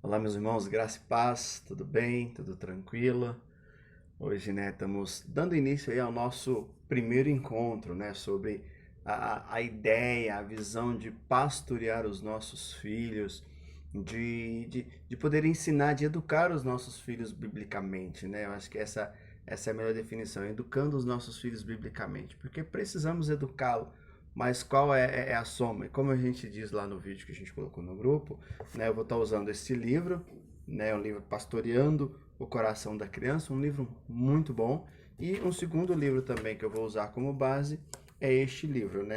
Olá, meus irmãos, graça e paz, tudo bem? Tudo tranquilo? Hoje, estamos dando início aí ao nosso primeiro encontro, sobre a ideia, a visão de pastorear os nossos filhos, de poder ensinar, de educar os nossos filhos biblicamente, Eu acho que essa é a melhor definição, educando os nossos filhos biblicamente, porque precisamos educá-lo, mas qual é a soma? E como a gente diz lá no vídeo que a gente colocou no grupo, eu vou estar usando esse livro, o livro Pastoreando o Coração da Criança, um livro muito bom. E um segundo livro também que eu vou usar como base é este livro,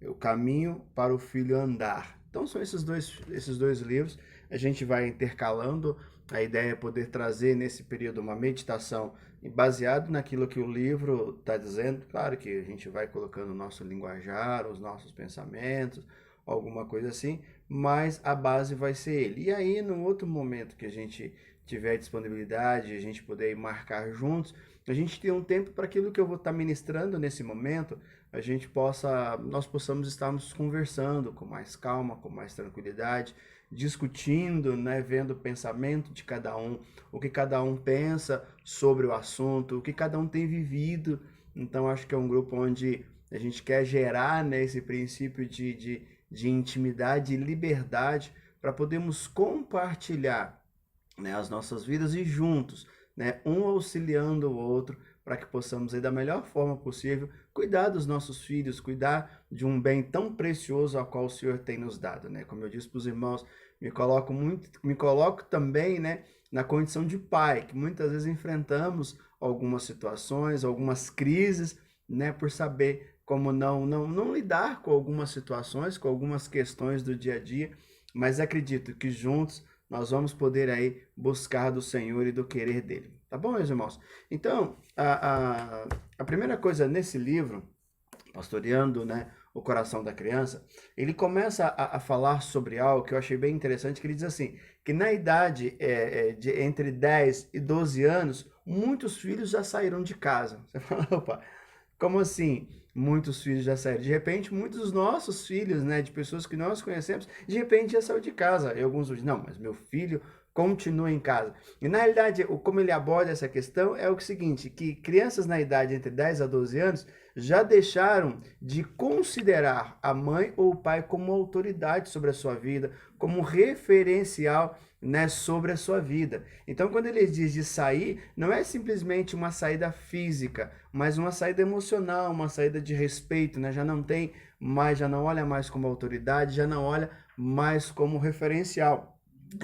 O Caminho para o Filho Andar. Então são esses dois livros. A gente vai intercalando. A ideia é poder trazer nesse período uma meditação baseado naquilo que o livro está dizendo. Claro que a gente vai colocando o nosso linguajar, os nossos pensamentos, alguma coisa assim, mas a base vai ser ele. E aí, no outro momento que a gente tiver disponibilidade, a gente poder marcar juntos, a gente tem um tempo para aquilo que eu vou estar ministrando nesse momento, nós possamos estarmos conversando com mais calma, com mais tranquilidade, discutindo, vendo o pensamento de cada um, o que cada um pensa sobre o assunto, o que cada um tem vivido. Então, acho que é um grupo onde a gente quer gerar, esse princípio de intimidade e liberdade para podermos compartilhar, as nossas vidas e juntos, um auxiliando o outro para que possamos aí, da melhor forma possível cuidar dos nossos filhos, cuidar de um bem tão precioso ao qual o Senhor tem nos dado, Como eu disse para os irmãos, me coloco também, na condição de pai, que muitas vezes enfrentamos algumas situações, algumas crises, por saber como não lidar com algumas situações, com algumas questões do dia a dia, mas acredito que juntos nós vamos poder aí buscar do Senhor e do querer dele. Tá bom, meus irmãos? Então, a primeira coisa nesse livro, Pastoreando, o Coração da Criança, ele começa a falar sobre algo que eu achei bem interessante, que ele diz assim, que na idade de entre 10 e 12 anos, muitos filhos já saíram de casa. Você fala, opa, como assim? Muitos filhos já saíram. De repente, muitos dos nossos filhos, de pessoas que nós conhecemos, de repente já saiu de casa. E alguns dizem, não, mas meu filho continua em casa. E na realidade, como ele aborda essa questão é o seguinte, que crianças na idade entre 10 a 12 anos já deixaram de considerar a mãe ou o pai como autoridade sobre a sua vida, como referencial, sobre a sua vida. Então, quando ele diz de sair, não é simplesmente uma saída física, mas uma saída emocional, uma saída de respeito, Já não tem mais, já não olha mais como autoridade, já não olha mais como referencial.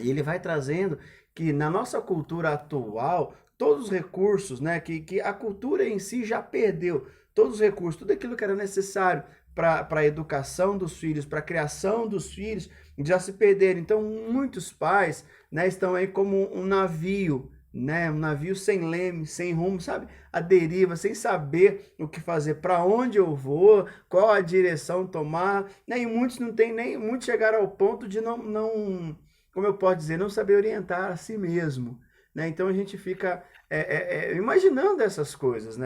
E ele vai trazendo que na nossa cultura atual, todos os recursos, que a cultura em si já perdeu, todos os recursos, tudo aquilo que era necessário para a educação dos filhos, para a criação dos filhos, já se perderam. Então, muitos pais, estão aí como um navio, um navio sem leme, sem rumo, sabe? A deriva, sem saber o que fazer, para onde eu vou, qual a direção tomar, E muitos não tem nem, muitos chegaram ao ponto de não, como eu posso dizer, não saber orientar a si mesmo, Então a gente fica imaginando essas coisas,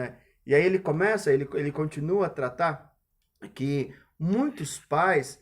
E aí ele continua a tratar que muitos pais,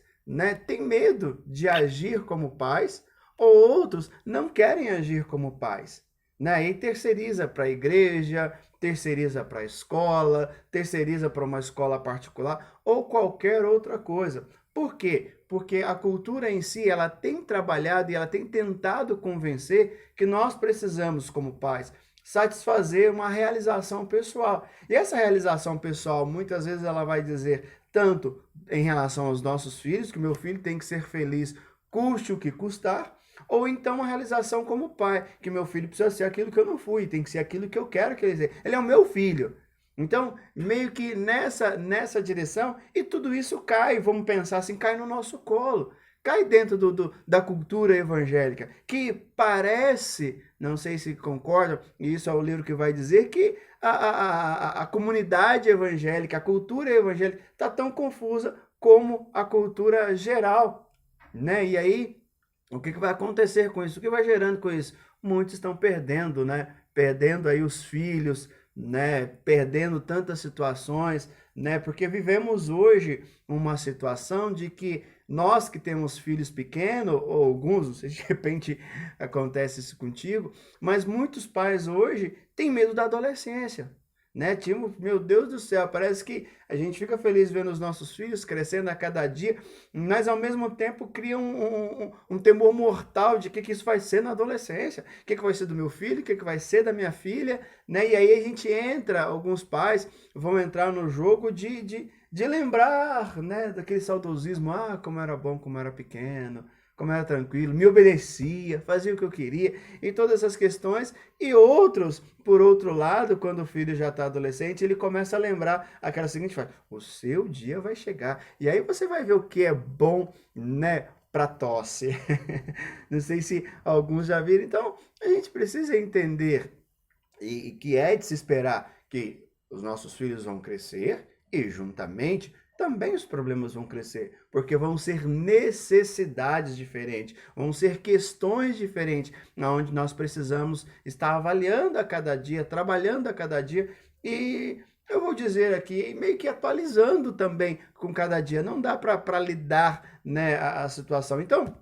têm medo de agir como pais, ou outros não querem agir como pais, E terceiriza para a igreja, terceiriza para a escola, terceiriza para uma escola particular ou qualquer outra coisa. Por quê? Porque a cultura em si, ela tem trabalhado e ela tem tentado convencer que nós precisamos, como pais, satisfazer uma realização pessoal. E essa realização pessoal, muitas vezes ela vai dizer tanto em relação aos nossos filhos, que meu filho tem que ser feliz, custe o que custar, ou então a realização como pai, que meu filho precisa ser aquilo que eu não fui, tem que ser aquilo que eu quero que ele seja. Ele é o meu filho. Então, meio que nessa direção, e tudo isso cai, vamos pensar assim, cai no nosso colo. Cai dentro da cultura evangélica, que parece, não sei se concordam, e isso é o livro que vai dizer, que a comunidade evangélica, a cultura evangélica está tão confusa como a cultura geral, E aí, o que vai acontecer com isso? O que vai gerando com isso? Muitos estão perdendo, Perdendo aí os filhos, Perdendo tantas situações, Porque vivemos hoje uma situação de que nós que temos filhos pequenos, ou alguns, não sei se de repente acontece isso contigo, mas muitos pais hoje têm medo da adolescência. Né, Timo? Meu Deus do céu, parece que a gente fica feliz vendo os nossos filhos crescendo a cada dia, mas ao mesmo tempo cria um temor mortal de que isso vai ser na adolescência, o que vai ser do meu filho, o que vai ser da minha filha, né? E aí a gente entra, alguns pais vão entrar no jogo de lembrar, né, daquele saudosismo, como era bom, como era pequeno, como era tranquilo, me obedecia, fazia o que eu queria, e todas essas questões. E outros, por outro lado, quando o filho já está adolescente, ele começa a lembrar aquela seguinte frase: o seu dia vai chegar. E aí você vai ver o que é bom, né, para tosse. Não sei se alguns já viram. Então, a gente precisa entender e que é de se esperar que os nossos filhos vão crescer e, juntamente, também os problemas vão crescer, porque vão ser necessidades diferentes, vão ser questões diferentes, onde nós precisamos estar avaliando a cada dia, trabalhando a cada dia e eu vou dizer aqui, meio que atualizando também com cada dia. Não dá para lidar, né, a situação. Então,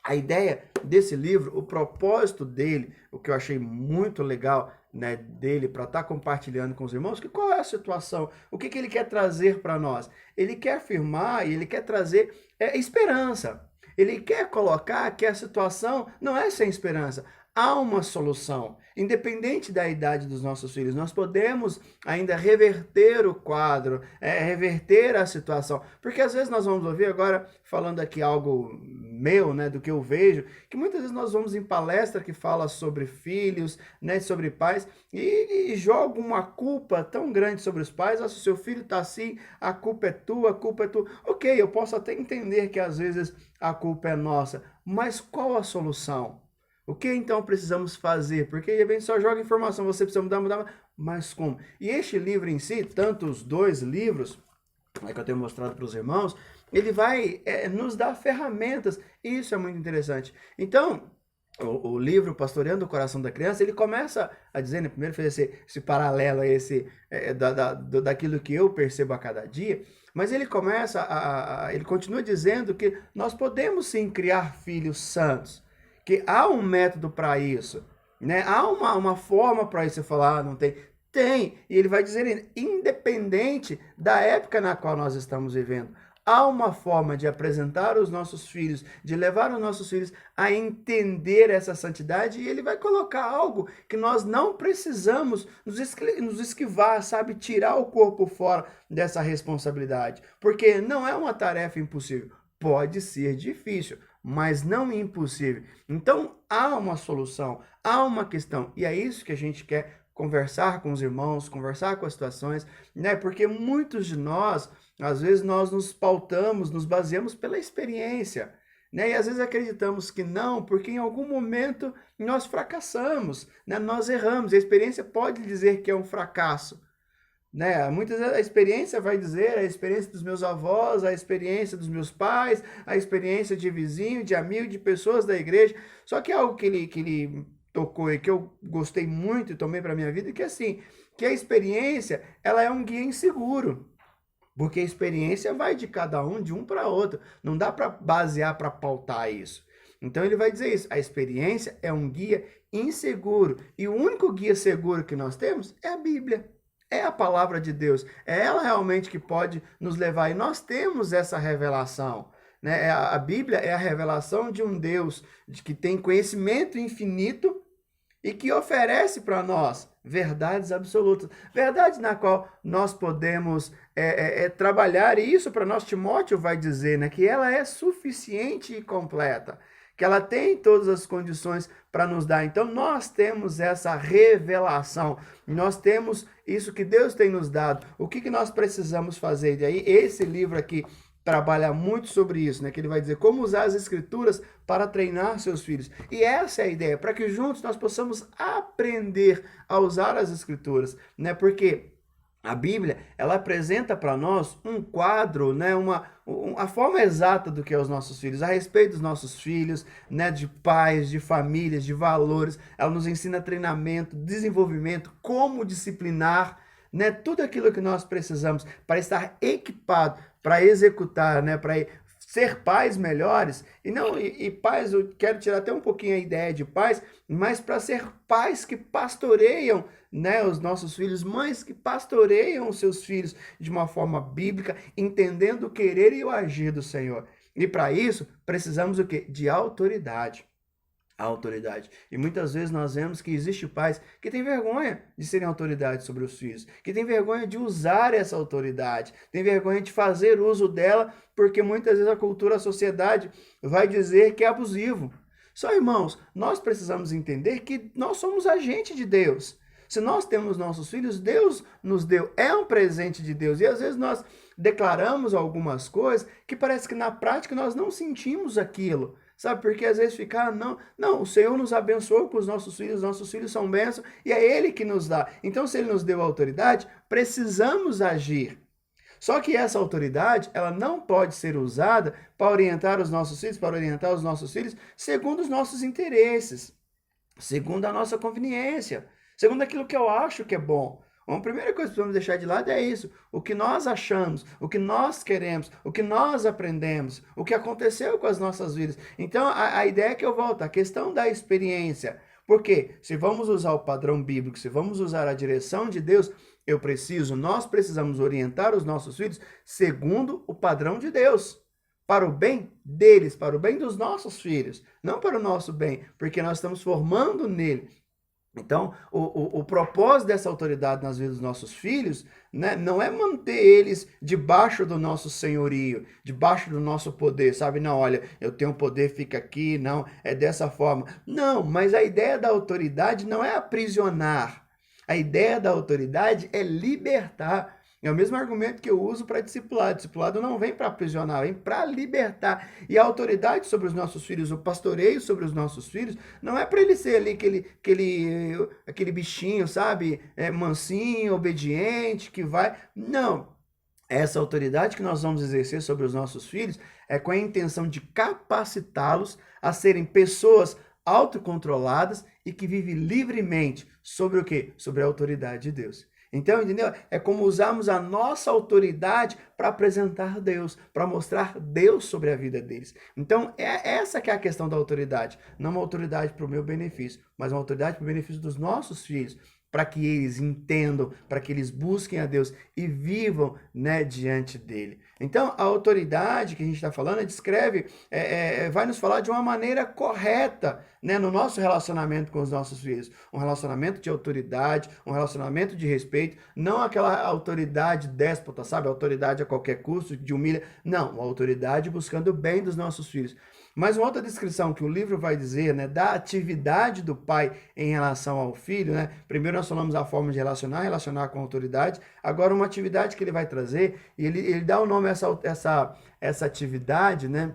a ideia desse livro, o propósito dele, o que eu achei muito legal, né, dele para estar compartilhando com os irmãos, que qual é a situação, o que ele quer trazer para nós? Ele quer afirmar e ele quer trazer esperança. Ele quer colocar que a situação não é sem esperança. Há uma solução, independente da idade dos nossos filhos. Nós podemos ainda reverter o quadro, reverter a situação. Porque às vezes nós vamos ouvir, agora falando aqui algo meu, né, do que eu vejo, que muitas vezes nós vamos em palestra que fala sobre filhos, né, sobre pais, e joga uma culpa tão grande sobre os pais. Se o seu filho está assim, a culpa é tua, a culpa é tua. Ok, eu posso até entender que às vezes a culpa é nossa, mas qual a solução? O que então precisamos fazer? Porque ele vem só joga informação, você precisa mudar, mas como? E este livro em si, tanto os dois livros, que eu tenho mostrado para os irmãos, ele vai nos dar ferramentas, e isso é muito interessante. Então, o livro Pastoreando o Coração da Criança, ele começa a dizer, né, primeiro fez esse paralelo, daquilo que eu percebo a cada dia, mas ele começa, ele continua dizendo que nós podemos sim criar filhos santos, que há um método para isso, né? Há uma forma para isso. Você falar, não tem? Tem, e ele vai dizer, independente da época na qual nós estamos vivendo, há uma forma de apresentar os nossos filhos, de levar os nossos filhos a entender essa santidade, e ele vai colocar algo que nós não precisamos nos esquivar, sabe? Tirar o corpo fora dessa responsabilidade, porque não é uma tarefa impossível, pode ser difícil, mas não impossível. Então, há uma solução, há uma questão, e é isso que a gente quer conversar com os irmãos, conversar com as situações, né? Porque muitos de nós, às vezes nós nos pautamos, nos baseamos pela experiência, né? E às vezes acreditamos que não, porque em algum momento nós fracassamos, né? Nós erramos, a experiência pode dizer que é um fracasso, né? Muitas vezes a experiência vai dizer, a experiência dos meus avós, a experiência dos meus pais, a experiência de vizinho, de amigo, de pessoas da igreja. Só que é algo que ele tocou e que eu gostei muito e tomei para minha vida, que é assim, que a experiência, ela é um guia inseguro. Porque a experiência vai de cada um, de um para outro. Não dá para basear, para pautar isso. Então ele vai dizer isso, a experiência é um guia inseguro. E o único guia seguro que nós temos é a Bíblia. É a palavra de Deus, é ela realmente que pode nos levar, e nós temos essa revelação, né? A Bíblia é a revelação de um Deus que tem conhecimento infinito e que oferece para nós verdades absolutas, verdades na qual nós podemos trabalhar, e isso para nós Timóteo vai dizer, né, que ela é suficiente e completa, que ela tem todas as condições para nos dar. Então, nós temos essa revelação, nós temos isso que Deus tem nos dado. O que nós precisamos fazer? E aí, esse livro aqui trabalha muito sobre isso, né? Que ele vai dizer como usar as escrituras para treinar seus filhos. E essa é a ideia, para que juntos nós possamos aprender a usar as escrituras, né? Porque a Bíblia, ela apresenta para nós um quadro, né, a forma exata do que é os nossos filhos, a respeito dos nossos filhos, né, de pais, de famílias, de valores. Ela nos ensina treinamento, desenvolvimento, como disciplinar, né, tudo aquilo que nós precisamos para estar equipado, para executar, né, para ser pais melhores, e não e pais, eu quero tirar até um pouquinho a ideia de pais, mas para ser pais que pastoreiam, né, os nossos filhos, mães que pastoreiam os seus filhos de uma forma bíblica, entendendo o querer e o agir do Senhor. E para isso, precisamos o quê? De autoridade. A autoridade. E muitas vezes nós vemos que existe pais que têm vergonha de serem autoridade sobre os filhos, que têm vergonha de usar essa autoridade, têm vergonha de fazer uso dela, porque muitas vezes a cultura, a sociedade vai dizer que é abusivo. Só, irmãos, nós precisamos entender que nós somos agente de Deus. Se nós temos nossos filhos, Deus nos deu, é um presente de Deus. E às vezes nós declaramos algumas coisas que parece que na prática nós não sentimos aquilo. Sabe, porque às vezes fica, não, o Senhor nos abençoou com os nossos filhos são bênçãos, e é Ele que nos dá. Então, se Ele nos deu autoridade, precisamos agir. Só que essa autoridade, ela não pode ser usada para orientar os nossos filhos, segundo os nossos interesses, segundo a nossa conveniência, segundo aquilo que eu acho que é bom. A primeira coisa que precisamos deixar de lado é isso, o que nós achamos, o que nós queremos, o que nós aprendemos, o que aconteceu com as nossas vidas. Então, a ideia é que eu volto, a questão da experiência. Porque se vamos usar o padrão bíblico, se vamos usar a direção de Deus, nós precisamos orientar os nossos filhos segundo o padrão de Deus. Para o bem deles, para o bem dos nossos filhos, não para o nosso bem, porque nós estamos formando nele. Então, o propósito dessa autoridade nas vidas dos nossos filhos, né, não é manter eles debaixo do nosso senhorio, debaixo do nosso poder, sabe? Não, olha, eu tenho poder, fica aqui, não, é dessa forma. Não, mas a ideia da autoridade não é aprisionar. A ideia da autoridade é libertar. É o mesmo argumento que eu uso para discipulado. Discipulado não vem para aprisionar, vem para libertar. E a autoridade sobre os nossos filhos, o pastoreio sobre os nossos filhos, não é para ele ser ali aquele bichinho, sabe? Mansinho, obediente, que vai... Não. Essa autoridade que nós vamos exercer sobre os nossos filhos é com a intenção de capacitá-los a serem pessoas autocontroladas e que vivem livremente sobre o quê? Sobre a autoridade de Deus. Então, entendeu? É como usarmos a nossa autoridade para apresentar Deus, para mostrar Deus sobre a vida deles. Então, essa que é a questão da autoridade. Não uma autoridade para o meu benefício, mas uma autoridade para o benefício dos nossos filhos, para que eles entendam, para que eles busquem a Deus e vivam, né, diante dele. Então, a autoridade que a gente está falando, vai nos falar de uma maneira correta, né, no nosso relacionamento com os nossos filhos. Um relacionamento de autoridade, um relacionamento de respeito, não aquela autoridade déspota, sabe? Autoridade a qualquer custo, de humilha. Não, uma autoridade buscando o bem dos nossos filhos. Mas uma outra descrição que o livro vai dizer, né, da atividade do pai em relação ao filho, né? Primeiro nós falamos a forma de relacionar com a autoridade. Agora uma atividade que ele vai trazer, e ele dá o nome a essa atividade, né?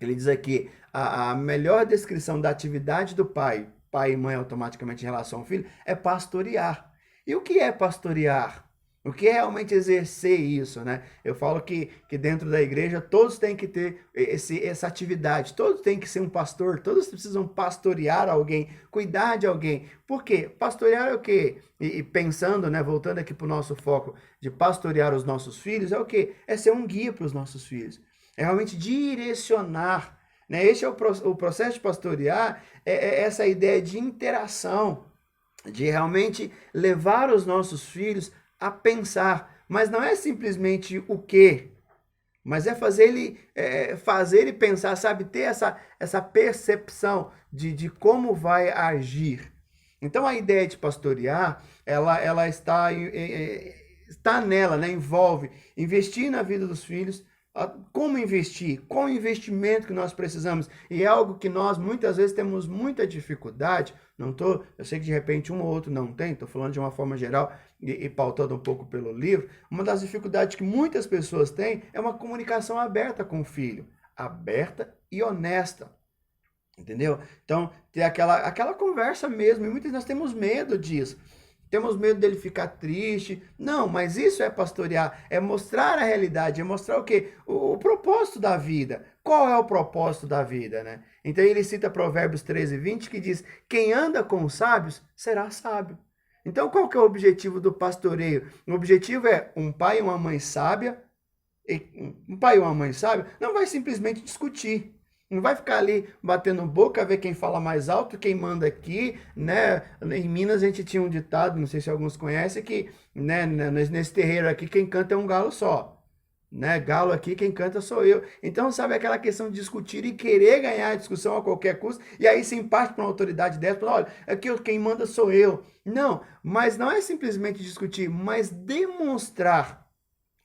Ele diz aqui, a melhor descrição da atividade do pai e mãe automaticamente em relação ao filho, é pastorear. E o que é pastorear? O que é realmente exercer isso, né? Eu falo que dentro da igreja todos têm que ter essa atividade, todos têm que ser um pastor, todos precisam pastorear alguém, cuidar de alguém. Por quê? Pastorear é o quê? E pensando, né, voltando aqui para o nosso foco de pastorear os nossos filhos, é o quê? É ser um guia para os nossos filhos. É realmente direcionar, né? Esse é o processo de pastorear, é essa ideia de interação, de realmente levar os nossos filhos a pensar, mas não é simplesmente o quê, mas é fazer ele pensar, sabe, ter essa percepção de como vai agir. Então a ideia de pastorear, ela está nela, né, envolve investir na vida dos filhos. Como investir? Qual o investimento que nós precisamos? E é algo que nós muitas vezes temos muita dificuldade. Eu sei que de repente um ou outro não tem, estou falando de uma forma geral e pautando um pouco pelo livro. Uma das dificuldades que muitas pessoas têm é uma comunicação aberta com o filho, aberta e honesta. Entendeu? Então, ter aquela conversa mesmo, e muitas vezes nós temos medo disso. Temos medo dele ficar triste. Não, mas isso é pastorear, é mostrar a realidade, é mostrar o quê? O propósito da vida. Qual é o propósito da vida, né? Então ele cita Provérbios 13:20 que diz, quem anda com os sábios será sábio. Então qual que é o objetivo do pastoreio? O objetivo é um pai e uma mãe sábia, um pai ou uma mãe sábio não vai simplesmente discutir. Não vai ficar ali batendo boca, ver quem fala mais alto, quem manda aqui, né? Em Minas a gente tinha um ditado, não sei se alguns conhecem, que né, nesse terreiro aqui quem canta é um galo só. Né? Galo aqui, quem canta sou eu. Então, sabe aquela questão de discutir e querer ganhar a discussão a qualquer custo, e aí sim parte para uma autoridade dessa, fala, olha, aqui quem manda sou eu. Não, mas não é simplesmente discutir, mas demonstrar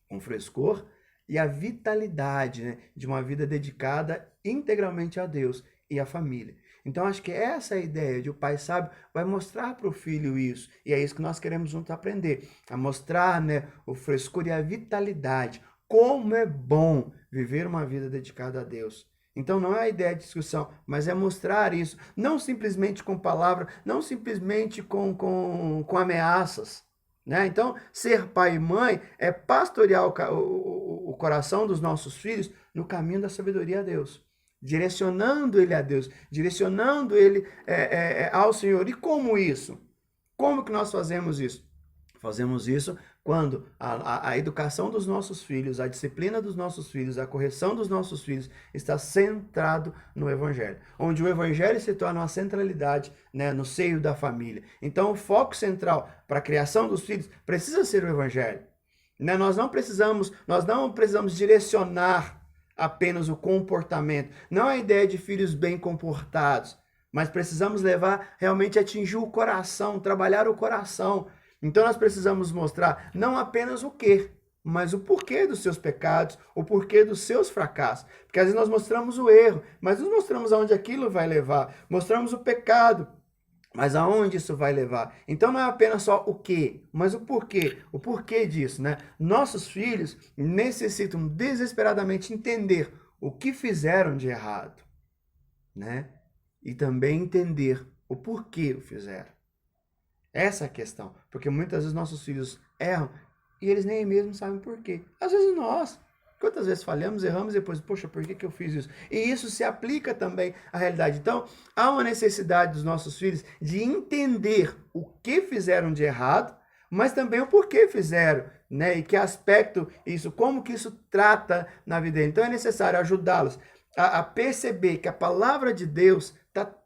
com frescor e a vitalidade, né, de uma vida dedicada integralmente a Deus e à família. Então, acho que essa é a ideia de o pai sábio vai mostrar para o filho isso. E é isso que nós queremos juntos aprender. A mostrar, né, o frescor e a vitalidade. Como é bom viver uma vida dedicada a Deus. Então não é a ideia de discussão, mas é mostrar isso. Não simplesmente com palavras, não simplesmente com ameaças. Né? Então, ser pai e mãe é pastorear o coração dos nossos filhos no caminho da sabedoria a Deus. Direcionando ele a Deus, direcionando ele ao Senhor. E como isso? Como que nós fazemos isso? Fazemos isso quando a educação dos nossos filhos, a disciplina dos nossos filhos, a correção dos nossos filhos está centrado no Evangelho. Onde o Evangelho se torna uma centralidade, né, no seio da família. Então o foco central para a criação dos filhos precisa ser o Evangelho. Né? Nós não precisamos direcionar apenas o comportamento. Não é a ideia de filhos bem comportados, mas precisamos levar realmente a atingir o coração, trabalhar o coração. Então nós precisamos mostrar não apenas o quê, mas o porquê dos seus pecados, o porquê dos seus fracassos. Porque às vezes nós mostramos o erro, mas não mostramos aonde aquilo vai levar. Mostramos o pecado, mas aonde isso vai levar? Então não é apenas só o quê, mas o porquê disso, né? Nossos filhos necessitam desesperadamente entender o que fizeram de errado, né? E também entender o porquê o fizeram. Essa é a questão, porque muitas vezes nossos filhos erram e eles nem mesmo sabem por quê. Às vezes nós, quantas vezes falhamos, erramos e depois, poxa, por que eu fiz isso? E isso se aplica também à realidade. Então, há uma necessidade dos nossos filhos de entender o que fizeram de errado, mas também o porquê fizeram, né? E que aspecto isso, como que isso trata na vida deles. Então é necessário ajudá-los a perceber que a palavra de Deus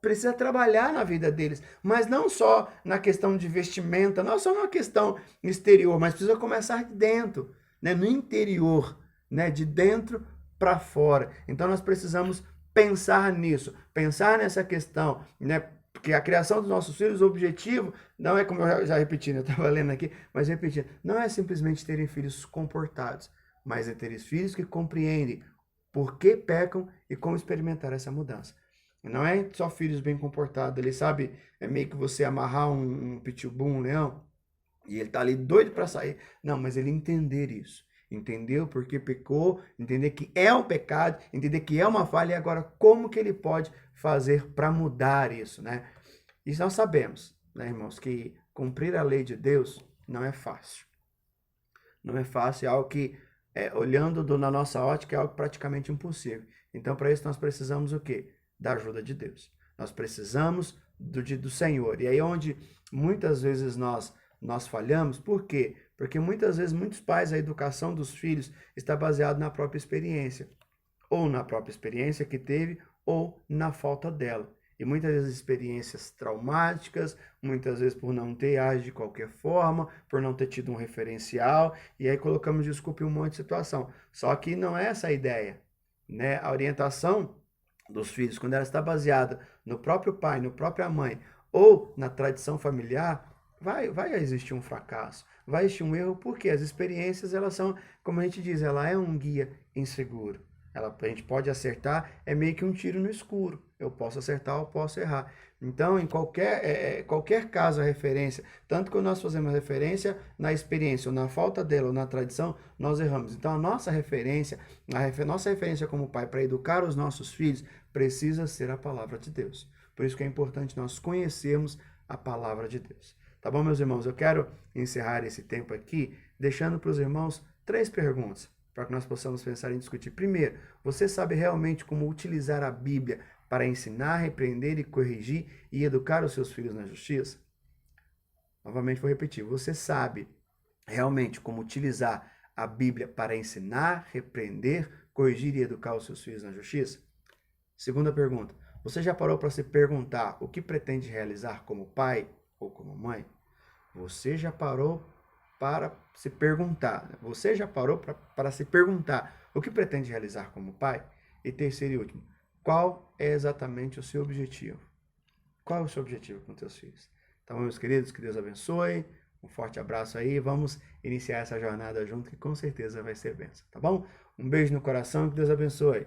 precisa trabalhar na vida deles, mas não só na questão de vestimenta, não só na questão exterior, mas precisa começar de dentro, né? No interior, né? De dentro para fora. Então nós precisamos pensar nisso, pensar nessa questão, né? Porque a criação dos nossos filhos, o objetivo não é, como eu já repeti, eu estava lendo aqui, mas repetindo, não é simplesmente terem filhos comportados, mas é ter filhos que compreendem por que pecam e como experimentar essa mudança. Não é só filhos bem comportados, ele sabe, é meio que você amarrar um pitbull, um leão, e ele tá ali doido para sair. Não, mas ele entender isso. Entender o porquê pecou, entender que é um pecado, entender que é uma falha, e agora como que ele pode fazer para mudar isso, né? E nós sabemos, né, irmãos, que cumprir a lei de Deus não é fácil. Não é fácil, é algo que, olhando na nossa ótica, é algo praticamente impossível. Então, para isso, nós precisamos o quê? Da ajuda de Deus. Nós precisamos do Senhor. E aí onde muitas vezes nós falhamos, por quê? Porque muitas vezes muitos pais, a educação dos filhos está baseada na própria experiência. Ou na própria experiência que teve, ou na falta dela. E muitas vezes experiências traumáticas, muitas vezes por não ter age de qualquer forma, por não ter tido um referencial, e aí colocamos desculpa em um monte de situação. Só que não é essa a ideia, né? A orientação dos filhos, quando ela está baseada no próprio pai, no própria mãe, ou na tradição familiar, vai existir um fracasso, vai existir um erro, porque as experiências, elas são, como a gente diz, ela é um guia inseguro. A gente pode acertar, é meio que um tiro no escuro. Eu posso acertar ou posso errar. Então, em qualquer caso, a referência, tanto que nós fazemos referência na experiência, ou na falta dela, ou na tradição, nós erramos. Então, a nossa referência como pai para educar os nossos filhos, precisa ser a palavra de Deus. Por isso que é importante nós conhecermos a palavra de Deus. Tá bom, meus irmãos? Eu quero encerrar esse tempo aqui, deixando para os irmãos 3 perguntas, para que nós possamos pensar em discutir. Primeiro, você sabe realmente como utilizar a Bíblia para ensinar, repreender e corrigir e educar os seus filhos na justiça? Novamente vou repetir, você sabe realmente como utilizar a Bíblia para ensinar, repreender, corrigir e educar os seus filhos na justiça? Segunda pergunta, você já parou para se perguntar o que pretende realizar como pai ou como mãe? Você já parou para se perguntar, né? Você já parou para se perguntar o que pretende realizar como pai? E terceiro e último, qual é exatamente o seu objetivo? Qual é o seu objetivo com os seus filhos? Então, meus queridos, que Deus abençoe. Um forte abraço aí. Vamos iniciar essa jornada junto, que com certeza vai ser bênção, tá bom? Um beijo no coração e que Deus abençoe.